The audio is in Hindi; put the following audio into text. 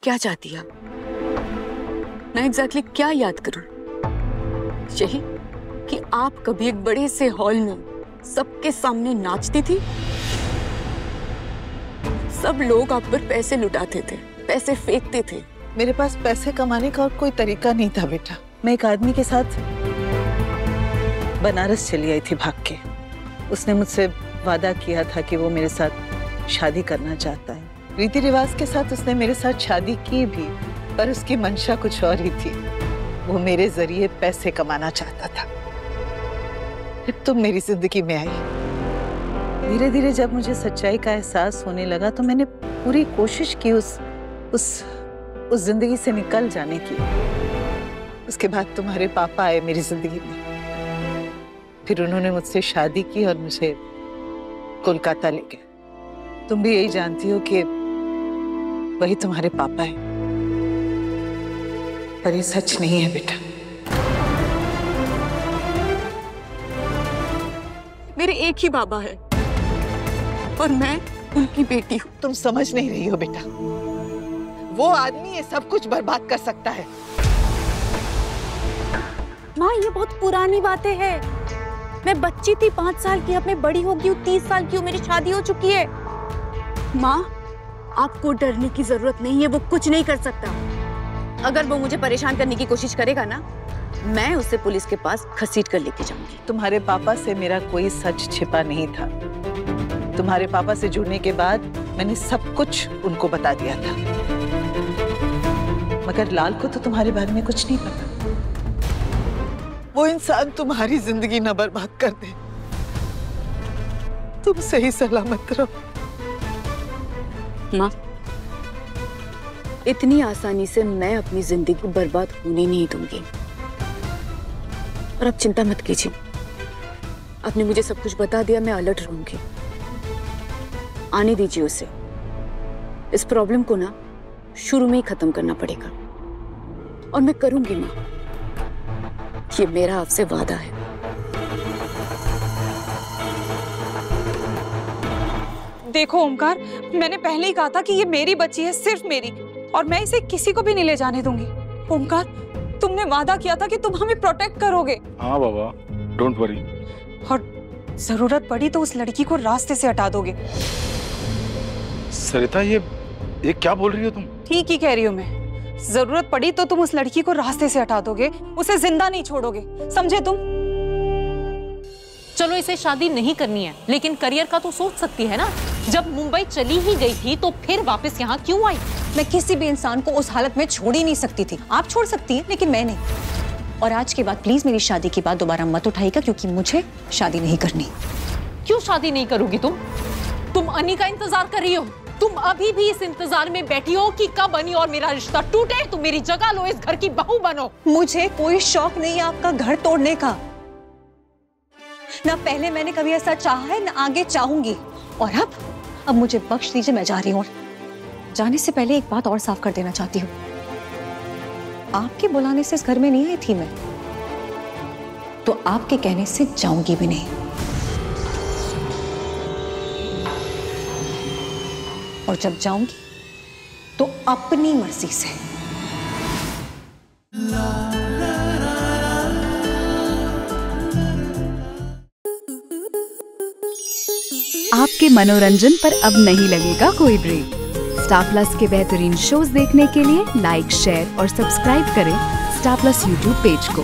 क्या चाहती है? मैं एग्जैक्टली क्या याद करूं? यही कि आप कभी एक बड़े से हॉल में सबके सामने नाचती थी, सब लोग आप पर पैसे लुटाते थे, पैसे फेंकते थे। मेरे पास पैसे कमाने का और कोई तरीका नहीं था बेटा। मैं एक आदमी के साथ बनारस चली आई थी भाग के। उसने मुझसे वादा किया था कि वो मेरे साथ शादी करना चाहता है। रीति रिवाज के साथ उसने मेरे साथ शादी की भी, पर उसकी मंशा कुछ और ही थी। वो मेरे जरिए पैसे कमाना चाहता था। फिर तुम मेरी जिंदगी में आई। धीरे धीरे जब मुझे सच्चाई का एहसास होने लगा तो मैंने पूरी कोशिश की उस जिंदगी से निकल जाने की। उसके बाद तुम्हारे पापा आए मेरी जिंदगी में। फिर उन्होंने मुझसे शादी की और मुझे कोलकाता ले गए। तुम भी यही जानती हो कि वही तुम्हारे पापा है, पर ये सच नहीं है बेटा। मेरे एक ही बाबा है और मैं उनकी बेटी हूँ। तुम समझ नहीं रही हो बेटा। वो आदमी ये सब कुछ बर्बाद कर सकता है। माँ, ये बहुत पुरानी बातें हैं। मैं बच्ची थी 5 साल की, अब मैं बड़ी हो गई हूँ 30 साल की हूँ, मेरी शादी हो चुकी है। माँ, आपको डरने की जरूरत नहीं है, वो कुछ नहीं कर सकता। अगर वो मुझे परेशान करने की कोशिश करेगा ना, मैं उसे पुलिस के पास घसीट कर लेके जाऊंगी। तुम्हारे पापा से मेरा कोई सच छिपा नहीं था। तुम्हारे पापा से जुड़ने के बाद मैंने सब कुछ उनको बता दिया था। मगर लाल को तो तुम्हारे बारे में कुछ नहीं पता। वो इंसान तुम्हारी जिंदगी न बर्बाद कर दे। तुम सही सलामत रहो। माँ, इतनी आसानी से मैं अपनी जिंदगी बर्बाद होने नहीं दूंगी। और अब चिंता मत कीजिए, आपने मुझे सब कुछ बता दिया, मैं अलर्ट रहूंगी। आने दीजिए उसे। इस प्रॉब्लम को ना शुरू में ही खत्म करना पड़ेगा, और मैं करूंगी माँ। ये मेरा आपसे वादा है। देखो ओमकार, मैंने पहले ही कहा था कि ये मेरी बच्ची है, सिर्फ मेरी, और मैं इसे किसी को भी नहीं ले जाने दूंगी। ओमकार, तुमने वादा किया था कि तुम हमें प्रोटेक्ट करोगे। हाँ बाबा, डोंट वरी। और जरूरत पड़ी तो उस लड़की को रास्ते से हटा दोगे। सरिता, ये क्या बोल रही हो तुम? ठीक ही कह रही हूँ मैं। जरूरत पड़ी तो तुम उस लड़की को रास्ते से हटा दोगे, उसे जिंदा नहीं छोड़ोगे, समझे तुम? चलो इसे शादी नहीं करनी है, लेकिन करियर का तो सोच सकती है ना। जब मुंबई चली ही गई थी तो फिर वापस यहाँ क्यों आई? मैं किसी भी इंसान को उस हालत में छोड़ ही नहीं सकती थी। आप छोड़ सकती हैं, लेकिन मैं नहीं। और आज के बाद प्लीज मेरी शादी की बात दोबारा मत उठाइएगा, क्योंकि मुझे शादी नहीं करनी। क्यों शादी नहीं करोगी तुम अनी का इंतजार कर रही हो? तुम अभी भी इस इंतजार में बैठी हो कि कब अनी और मेरा रिश्ता टूटे, तुम मेरी जगह लो, इस घर की बहू बनो। मुझे कोई शौक नहीं है आपका घर तोड़ने का। ना पहले मैंने कभी ऐसा चाहा है, ना आगे चाहूंगी। और अब मुझे बख्श दीजिए, मैं जा रही हूँ। जाने से पहले एक बात और साफ कर देना चाहती हूँ। आपके बुलाने से इस घर में नहीं आई थी मैं, तो आपके कहने से जाऊंगी भी नहीं। और जब जाऊंगी तो अपनी मर्जी से। आपके मनोरंजन पर अब नहीं लगेगा कोई ब्रेक। स्टार प्लस के बेहतरीन शोज देखने के लिए लाइक, शेयर और सब्सक्राइब करें स्टार प्लस यूट्यूब पेज को।